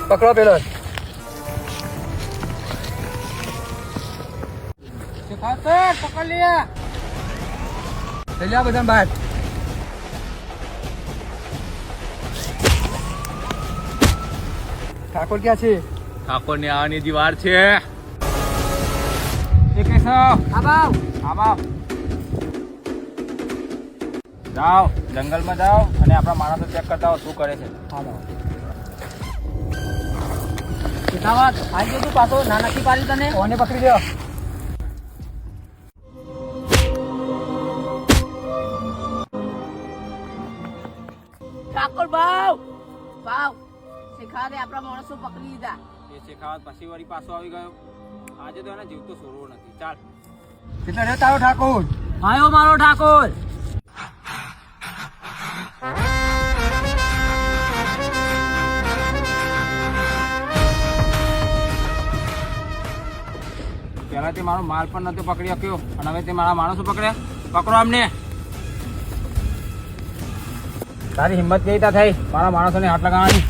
પકડો પેલો પકડ લે બધા બહાર ઠાકોર ક્યાં છે? ઠાકોર ની આવાની દીવાર છે. જાઓ જંગલમાં જાઓ અને આપણા માણસો ચેક કરતા હો શું કરે છે. આવી તું પાછો ના નથી પાડી તને કોને પકડી લ્યો. ઠાકોર ભાવ શેખા દે આપણા માણસો પકડી લીધા. એ શેખાવત પછી વળી પાછો આવી ગયો. આજે તો એને જીવ તો છોડવો નથી. ચાલ કેટલા રહેતા હો ઠાકોર? આયો મારો ઠાકોર. પહેલા તે મારો માલ પણ નતો પકડી શક્યો અને હવે તે મારા માણસો પકડ્યા. પકડો અમને. તારી હિંમત કેવી રીતે થઈ મારા માણસોને હાથ લગાવવાની?